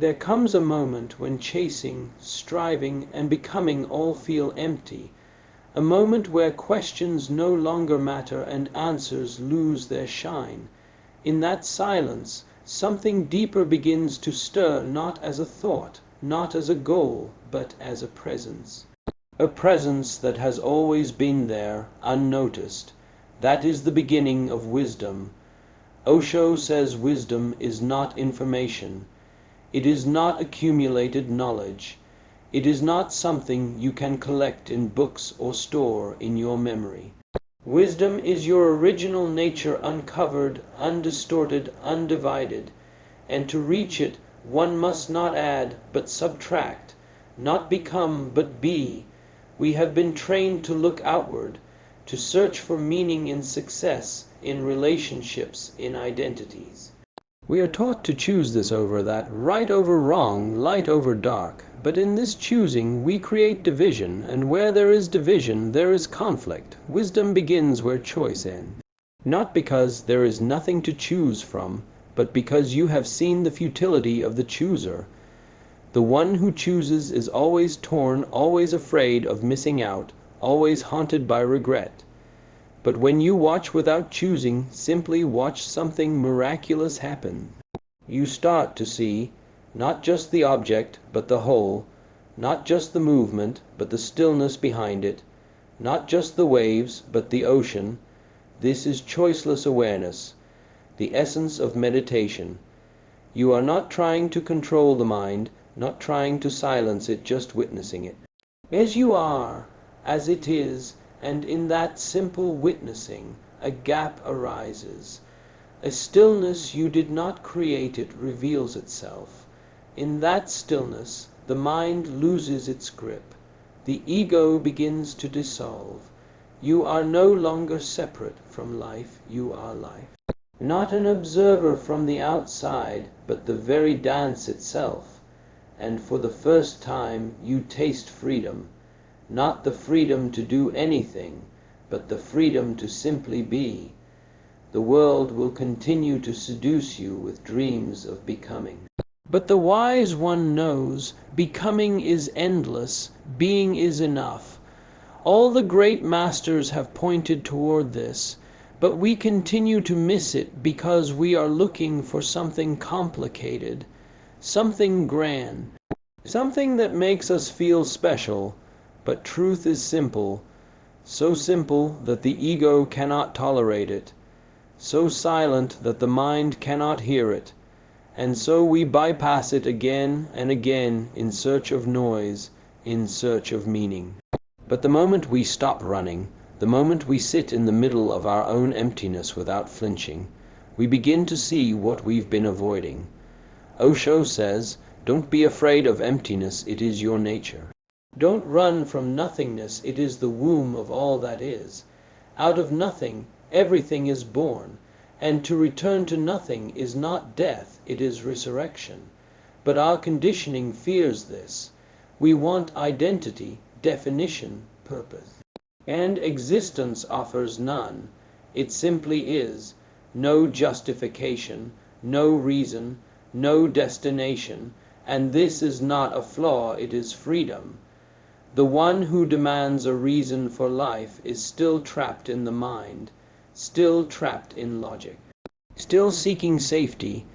There comes a moment when chasing, striving, and becoming all feel empty, a moment where questions no longer matter and answers lose their shine. In that silence, something deeper begins to stir, not as a thought, not as a goal, but as a presence. A presence that has always been there, unnoticed. That is the beginning of wisdom. Osho says wisdom is not information. It is not accumulated knowledge. It is not something you can collect in books or store in your memory. Wisdom is your original nature uncovered, undistorted, undivided, and to reach it one must not add but subtract, not become but be. We have been trained to look outward, to search for meaning in success, in relationships, in identities. We are taught to choose this over that, right over wrong, light over dark. But in this choosing we create division, and where there is division there is conflict. Wisdom begins where choice ends. Not because there is nothing to choose from, but because you have seen the futility of the chooser. The one who chooses is always torn, always afraid of missing out, always haunted by regret. But when you watch without choosing, simply watch something miraculous happen. You start to see not just the object, but the whole, not just the movement, but the stillness behind it, not just the waves, but the ocean. This is choiceless awareness, the essence of meditation. You are not trying to control the mind, not trying to silence it, just witnessing it. As you are, as it is, and in that simple witnessing, a gap arises. A stillness you did not create, it reveals itself. In that stillness, the mind loses its grip. The ego begins to dissolve. You are no longer separate from life, you are life. Not an observer from the outside, but the very dance itself. And for the first time you taste freedom. Not the freedom to do anything, but the freedom to simply be. The world will continue to seduce you with dreams of becoming. But the wise one knows, becoming is endless, being is enough. All the great masters have pointed toward this, but we continue to miss it because we are looking for something complicated, something grand, something that makes us feel special. But truth is simple, so simple that the ego cannot tolerate it, so silent that the mind cannot hear it, and so we bypass it again and again in search of noise, in search of meaning. But the moment we stop running, the moment we sit in the middle of our own emptiness without flinching, we begin to see what we've been avoiding. Osho says, don't be afraid of emptiness, it is your nature. Don't run from nothingness, it is the womb of all that is. Out of nothing, everything is born, and to return to nothing is not death, it is resurrection. But our conditioning fears this. We want identity, definition, purpose. And existence offers none. It simply is. No justification, no reason, no destination, and this is not a flaw, it is freedom. The one who demands a reason for life is still trapped in the mind, still trapped in logic, still seeking safety,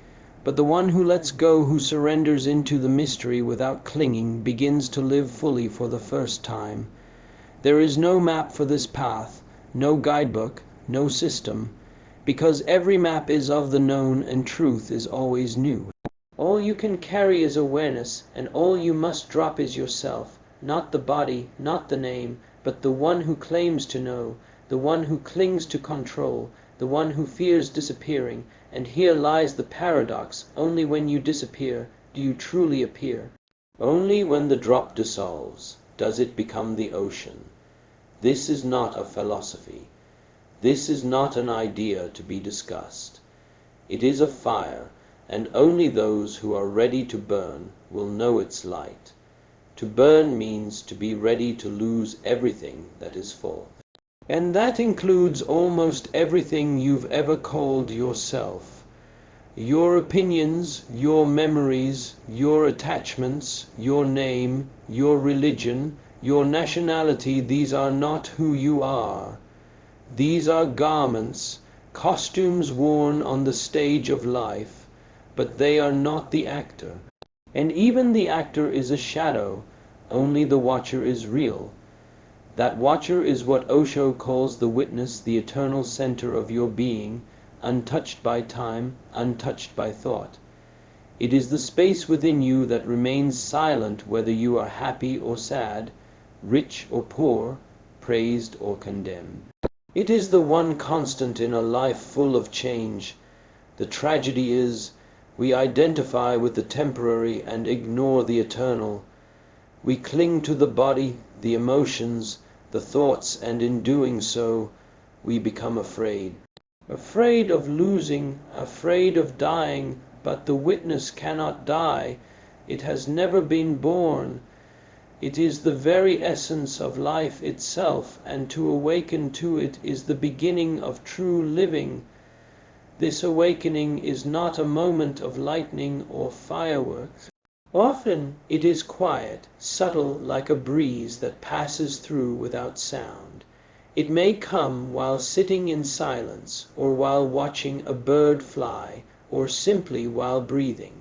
but the one who lets go, who surrenders into the mystery without clinging, begins to live fully for the first time. There is no map for this path, no guidebook, no system, because every map is of the known and truth is always new. All you can carry is awareness, and all you must drop is yourself. Not the body, not the name, but the one who claims to know, the one who clings to control, the one who fears disappearing. And here lies the paradox, only when you disappear do you truly appear. Only when the drop dissolves does it become the ocean. This is not a philosophy. This is not an idea to be discussed. It is a fire, and only those who are ready to burn will know its light. To burn means to be ready to lose everything that is full. And that includes almost everything you've ever called yourself. Your opinions, your memories, your attachments, your name, your religion, your nationality, these are not who you are. These are garments, costumes worn on the stage of life, but they are not the actor. And even the actor is a shadow, only the watcher is real. That watcher is what Osho calls the witness, the eternal center of your being, untouched by time, untouched by thought. It is the space within you that remains silent whether you are happy or sad, rich or poor, praised or condemned. It is the one constant in a life full of change. The tragedy is, we identify with the temporary and ignore the eternal. We cling to the body, the emotions, the thoughts, and in doing so, we become afraid. Afraid of losing, afraid of dying, but the witness cannot die. It has never been born. It is the very essence of life itself, and to awaken to it is the beginning of true living. This awakening is not a moment of lightning or fireworks. Often it is quiet, subtle like a breeze that passes through without sound. It may come while sitting in silence, or while watching a bird fly, or simply while breathing.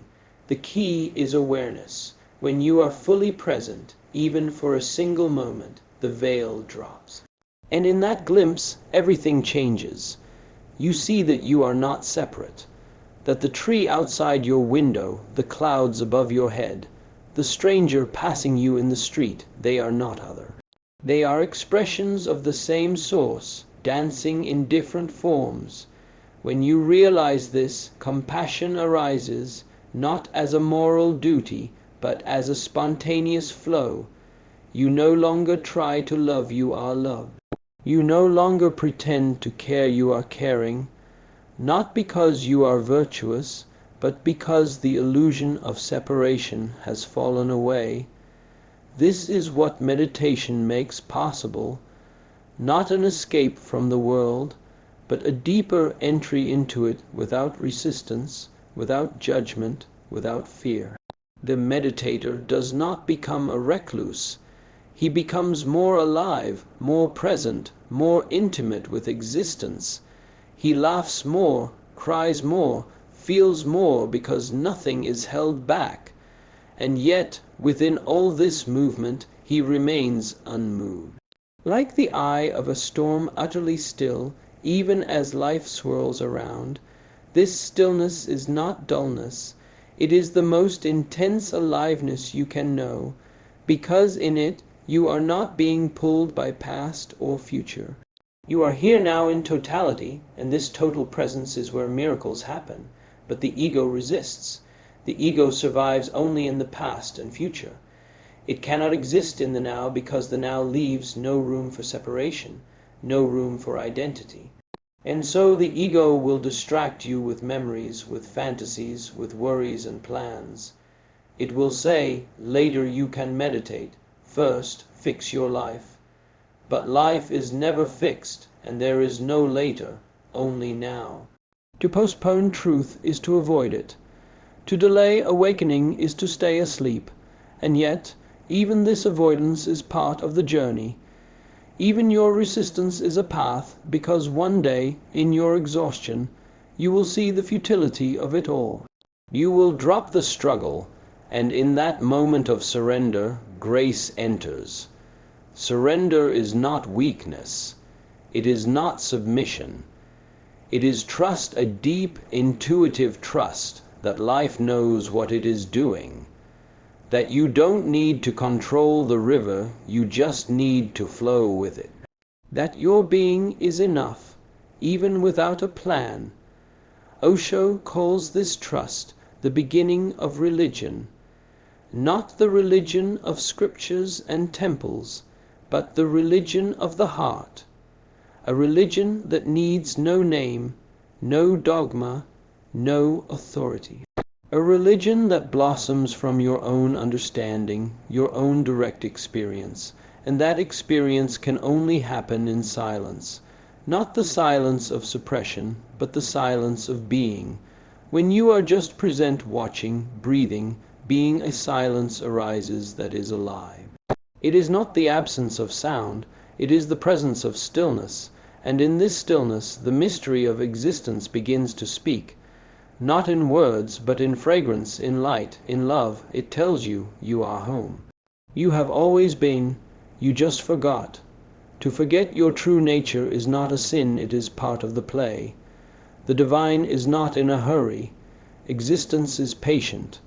The key is awareness. When you are fully present, even for a single moment, the veil drops. And in that glimpse, everything changes. You see that you are not separate, that the tree outside your window, the clouds above your head, the stranger passing you in the street, they are not other. They are expressions of the same source, dancing in different forms. When you realize this, compassion arises, not as a moral duty, but as a spontaneous flow. You no longer try to love, you are loved. You no longer pretend to care, you are caring, not because you are virtuous, but because the illusion of separation has fallen away. This is what meditation makes possible, not an escape from the world, but a deeper entry into it without resistance, without judgment, without fear. The meditator does not become a recluse. He becomes more alive, more present, more intimate with existence. He laughs more, cries more, feels more, because nothing is held back. And yet, within all this movement, he remains unmoved. Like the eye of a storm utterly still, even as life swirls around, this stillness is not dullness. It is the most intense aliveness you can know, because in it you are not being pulled by past or future. You are here now in totality, and this total presence is where miracles happen. But the ego resists. The ego survives only in the past and future. It cannot exist in the now because the now leaves no room for separation, no room for identity. And so the ego will distract you with memories, with fantasies, with worries and plans. It will say, later you can meditate. First, fix your life. But life is never fixed, and there is no later, only now. To postpone truth is to avoid it. To delay awakening is to stay asleep. And yet, even this avoidance is part of the journey. Even your resistance is a path, because one day, in your exhaustion, you will see the futility of it all. You will drop the struggle, and in that moment of surrender, grace enters. Surrender is not weakness. It is not submission. It is trust, a deep, intuitive trust that life knows what it is doing. That you don't need to control the river, you just need to flow with it. That your being is enough, even without a plan. Osho calls this trust the beginning of religion. Not the religion of scriptures and temples, but the religion of the heart. A religion that needs no name, no dogma, no authority. A religion that blossoms from your own understanding, your own direct experience, and that experience can only happen in silence. Not the silence of suppression, but the silence of being. When you are just present, watching, breathing, being, a silence arises that is alive. It is not the absence of sound, it is the presence of stillness, and in this stillness the mystery of existence begins to speak. Not in words, but in fragrance, in light, in love, it tells you you are home. You have always been, you just forgot. To forget your true nature is not a sin, it is part of the play. The divine is not in a hurry. Existence is patient.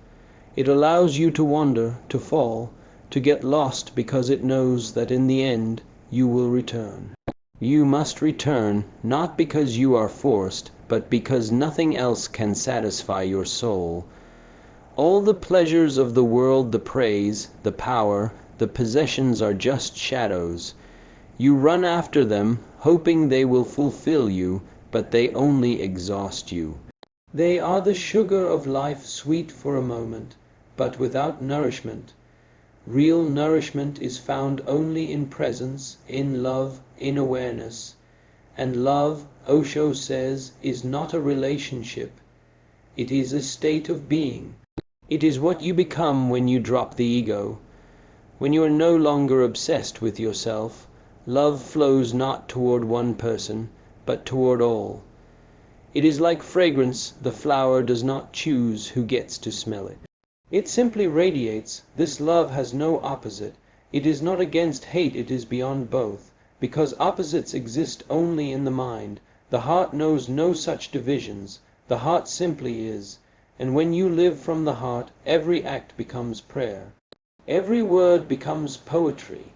It allows you to wander, to fall, to get lost because it knows that in the end you will return. You must return, not because you are forced, but because nothing else can satisfy your soul. All the pleasures of the world, the praise, the power, the possessions are just shadows. You run after them, hoping they will fulfill you, but they only exhaust you. They are the sugar of life, sweet for a moment, but without nourishment. Real nourishment is found only in presence, in love, in awareness. And love, Osho says, is not a relationship. It is a state of being. It is what you become when you drop the ego. When you are no longer obsessed with yourself, love flows not toward one person, but toward all. It is like fragrance, the flower does not choose who gets to smell it. It simply radiates. This love has no opposite. It is not against hate, it is beyond both. Because opposites exist only in the mind. The heart knows no such divisions. The heart simply is. And when you live from the heart, every act becomes prayer. Every word becomes poetry.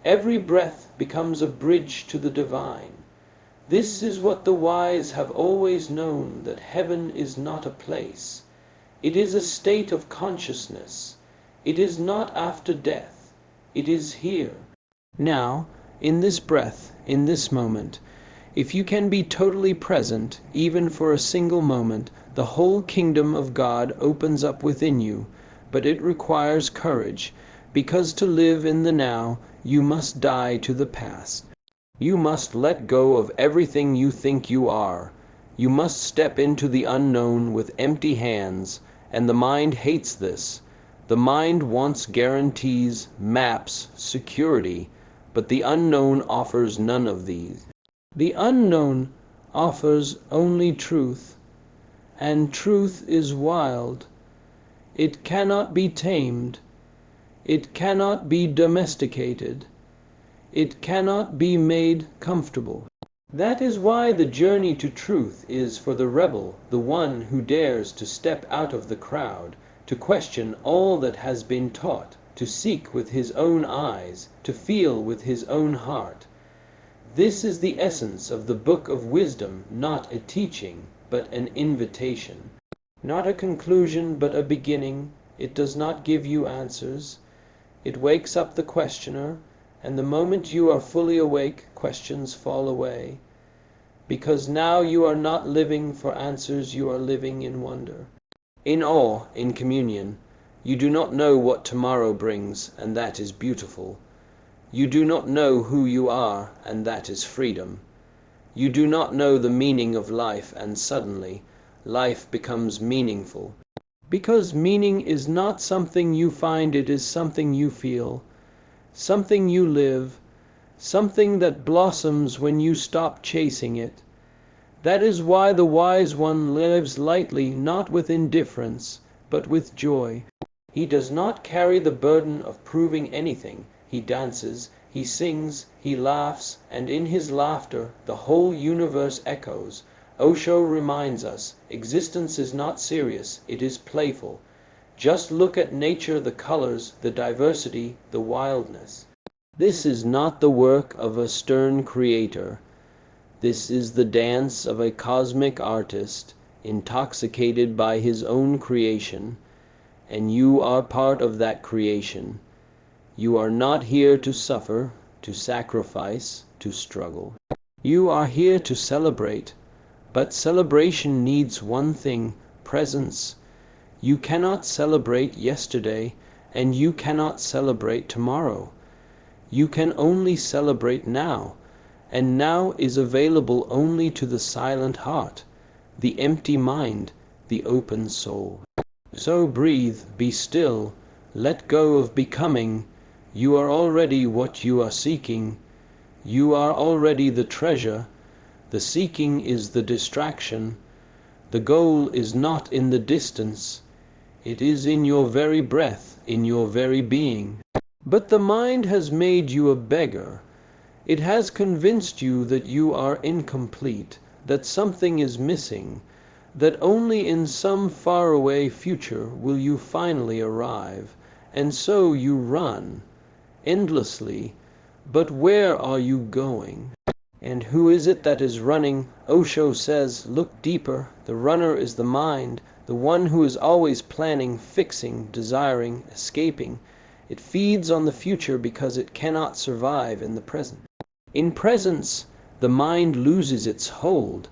Every breath becomes a bridge to the divine. This is what the wise have always known, that heaven is not a place. It is a state of consciousness. It is not after death. It is here. Now, in this breath, in this moment, if you can be totally present, even for a single moment, the whole kingdom of God opens up within you. But it requires courage, because to live in the now, you must die to the past. You must let go of everything you think you are. You must step into the unknown with empty hands, and the mind hates this. The mind wants guarantees, maps, security, but the unknown offers none of these. The unknown offers only truth, and truth is wild. It cannot be tamed. It cannot be domesticated. It cannot be made comfortable. That is why the journey to truth is for the rebel, the one who dares to step out of the crowd, to question all that has been taught, to seek with his own eyes, to feel with his own heart. This is the essence of the Book of Wisdom, not a teaching, but an invitation. Not a conclusion, but a beginning. It does not give you answers. It wakes up the questioner, and the moment you are fully awake, questions fall away. Because now you are not living for answers, you are living in wonder. In awe, in communion. You do not know what tomorrow brings, and that is beautiful. You do not know who you are, and that is freedom. You do not know the meaning of life, and suddenly, life becomes meaningful. Because meaning is not something you find, it is something you feel, something you live, something that blossoms when you stop chasing it. That is why the wise one lives lightly, not with indifference, but with joy. He does not carry the burden of proving anything. He dances, he sings, he laughs, and in his laughter the whole universe echoes. Osho reminds us, existence is not serious, it is playful. Just look at nature, the colors, the diversity, the wildness. This is not the work of a stern creator. This is the dance of a cosmic artist, intoxicated by his own creation, and you are part of that creation. You are not here to suffer, to sacrifice, to struggle. You are here to celebrate. But celebration needs one thing, presence. You cannot celebrate yesterday, and you cannot celebrate tomorrow. You can only celebrate now, and now is available only to the silent heart, the empty mind, the open soul. So breathe, be still, let go of becoming. You are already what you are seeking. You are already the treasure. The seeking is the distraction. The goal is not in the distance. It is in your very breath, in your very being. But the mind has made you a beggar. It has convinced you that you are incomplete, that something is missing, that only in some faraway future will you finally arrive, and so you run, endlessly. But where are you going? And who is it that is running? Osho says, look deeper. The runner is the mind, the one who is always planning, fixing, desiring, escaping. It feeds on the future because it cannot survive in the present. In presence, the mind loses its hold,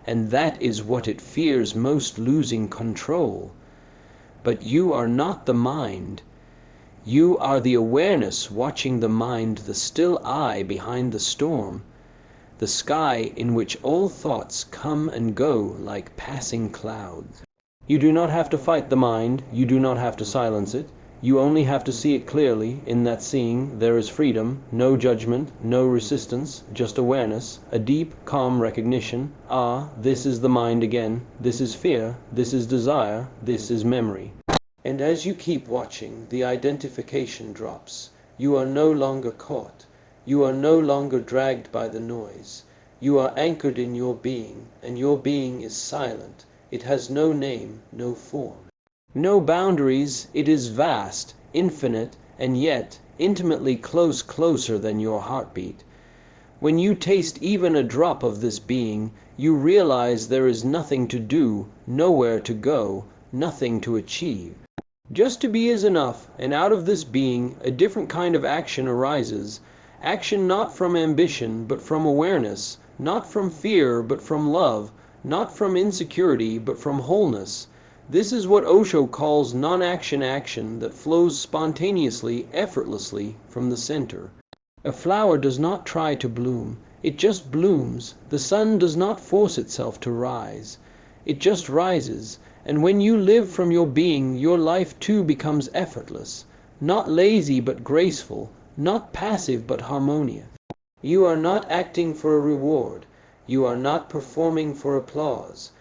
and that is what it fears most, losing control. But you are not the mind. You are the awareness watching the mind, the still eye behind the storm, the sky in which all thoughts come and go like passing clouds. You do not have to fight the mind, you do not have to silence it. You only have to see it clearly. In that seeing there is freedom, no judgment, no resistance, just awareness, a deep, calm recognition. Ah, this is the mind again, this is fear, this is desire, this is memory. And as you keep watching, the identification drops. You are no longer caught. You are no longer dragged by the noise. You are anchored in your being, and your being is silent. It has no name, no form. No boundaries. It is vast, infinite, and yet intimately close, closer than your heartbeat. When you taste even a drop of this being, you realize there is nothing to do, nowhere to go, nothing to achieve. Just to be is enough, and out of this being, a different kind of action arises. Action not from ambition, but from awareness, not from fear, but from love, not from insecurity, but from wholeness. This is what Osho calls non-action action that flows spontaneously, effortlessly from the center. A flower does not try to bloom, it just blooms. The sun does not force itself to rise, it just rises. And when you live from your being, your life too becomes effortless, not lazy but graceful, not passive but harmonious. You are not acting for a reward, you are not performing for applause.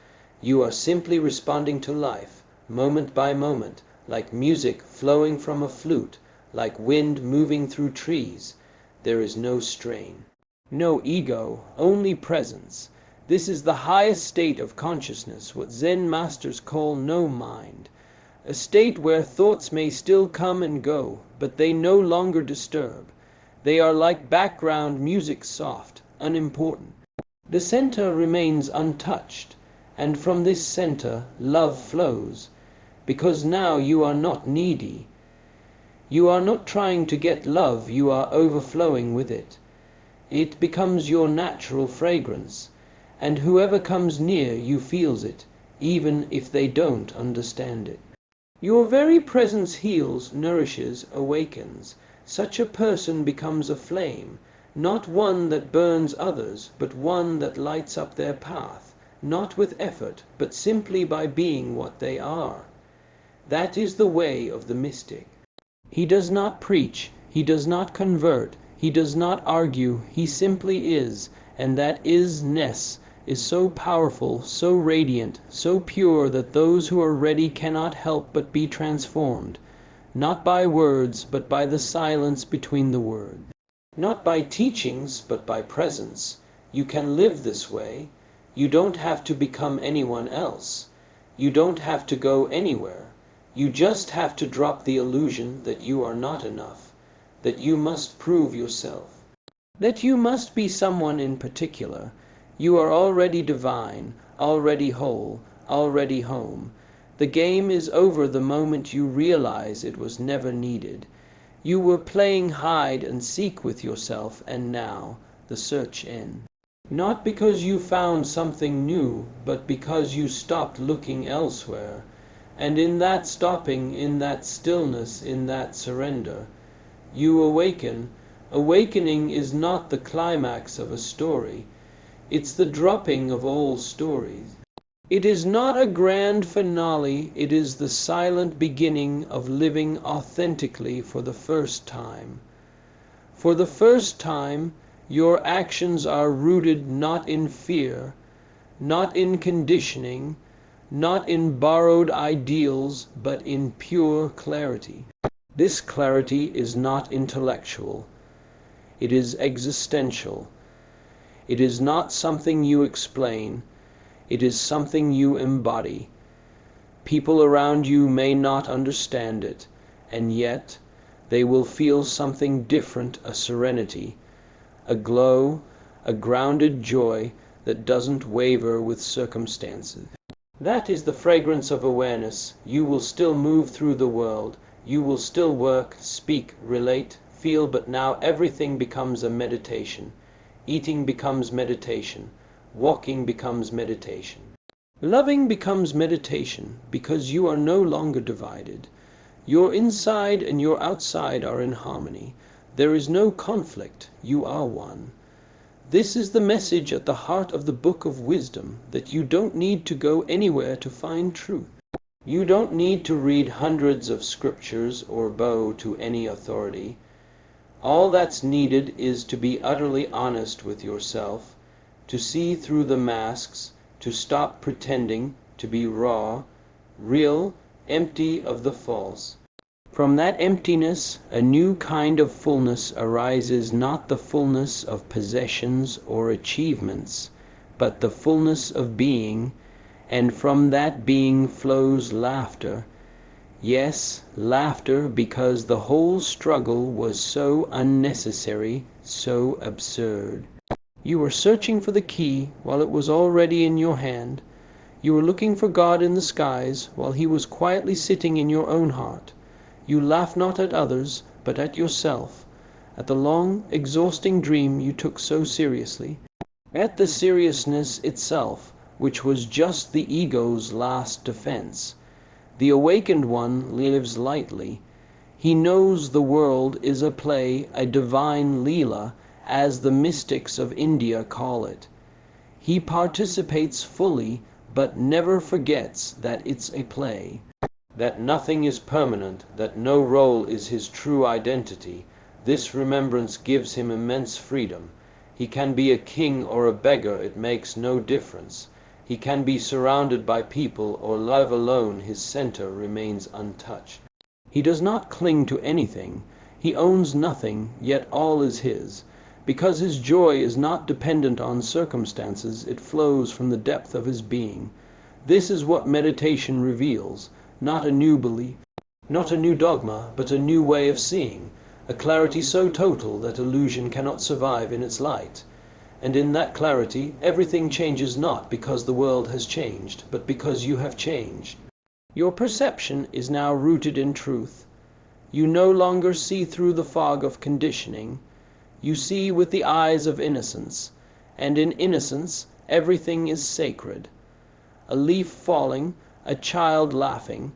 You are simply responding to life, moment by moment, like music flowing from a flute, like wind moving through trees. There is no strain, no ego, only presence. This is the highest state of consciousness, what Zen masters call no mind. A state where thoughts may still come and go, but they no longer disturb. They are like background music, soft, unimportant. The center remains untouched. And from this center, love flows, because now you are not needy. You are not trying to get love, you are overflowing with it. It becomes your natural fragrance, and whoever comes near you feels it, even if they don't understand it. Your very presence heals, nourishes, awakens. Such a person becomes a flame, not one that burns others, but one that lights up their path. Not with effort, but simply by being what they are. That is the way of the mystic. He does not preach, he does not convert, he does not argue, he simply is, and that is-ness is so powerful, so radiant, so pure that those who are ready cannot help but be transformed, not by words, but by the silence between the words. Not by teachings, but by presence. You can live this way. You don't have to become anyone else. You don't have to go anywhere. You just have to drop the illusion that you are not enough, that you must prove yourself, that you must be someone in particular. You are already divine, already whole, already home. The game is over the moment you realize it was never needed. You were playing hide and seek with yourself, and now the search ends. Not because you found something new, but because you stopped looking elsewhere. And in that stopping, in that stillness, in that surrender, you awaken. Awakening is not the climax of a story. It's the dropping of all stories. It is not a grand finale, it is the silent beginning of living authentically for the first time. For the first time, your actions are rooted not in fear, not in conditioning, not in borrowed ideals, but in pure clarity. This clarity is not intellectual. It is existential. It is not something you explain. It is something you embody. People around you may not understand it, and yet they will feel something different, a serenity, a glow, a grounded joy that doesn't waver with circumstances. That is the fragrance of awareness. You will still move through the world. You will still work, speak, relate, feel, but now everything becomes a meditation. Eating becomes meditation. Walking becomes meditation. Loving becomes meditation because you are no longer divided. Your inside and your outside are in harmony. There is no conflict. You are one. This is the message at the heart of the Book of Wisdom, that you don't need to go anywhere to find truth. You don't need to read hundreds of scriptures or bow to any authority. All that's needed is to be utterly honest with yourself, to see through the masks, to stop pretending, to be raw, real, empty of the false. From that emptiness, a new kind of fullness arises, not the fullness of possessions or achievements, but the fullness of being, and from that being flows laughter. Yes, laughter, because the whole struggle was so unnecessary, so absurd. You were searching for the key while it was already in your hand. You were looking for God in the skies while he was quietly sitting in your own heart. You laugh not at others, but at yourself, at the long, exhausting dream you took so seriously, at the seriousness itself, which was just the ego's last defense. The awakened one lives lightly. He knows the world is a play, a divine Leela, as the mystics of India call it. He participates fully, but never forgets that it's a play, that nothing is permanent, that no role is his true identity. This remembrance gives him immense freedom. He can be a king or a beggar, it makes no difference. He can be surrounded by people or live alone, his center remains untouched. He does not cling to anything. He owns nothing, yet all is his. Because his joy is not dependent on circumstances, it flows from the depth of his being. This is what meditation reveals, not a new belief, not a new dogma, but a new way of seeing, a clarity so total that illusion cannot survive in its light. And in that clarity, everything changes not because the world has changed, but because you have changed. Your perception is now rooted in truth. You no longer see through the fog of conditioning. You see with the eyes of innocence, and in innocence everything is sacred. A leaf falling, a child laughing,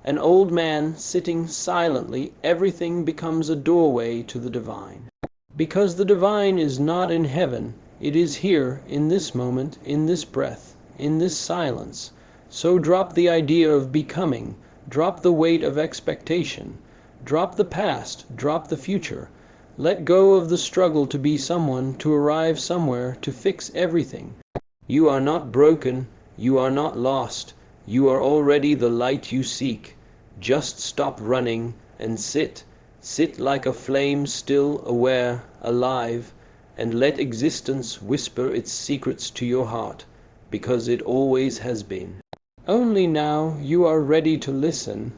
an old man sitting silently, everything becomes a doorway to the divine. Because the divine is not in heaven, it is here, in this moment, in this breath, in this silence. So drop the idea of becoming, drop the weight of expectation, drop the past, drop the future. Let go of the struggle to be someone, to arrive somewhere, to fix everything. You are not broken, you are not lost, you are already the light you seek. Just stop running and sit like a flame, still, aware, alive, and let existence whisper its secrets to your heart, because it always has been. Only now you are ready to listen.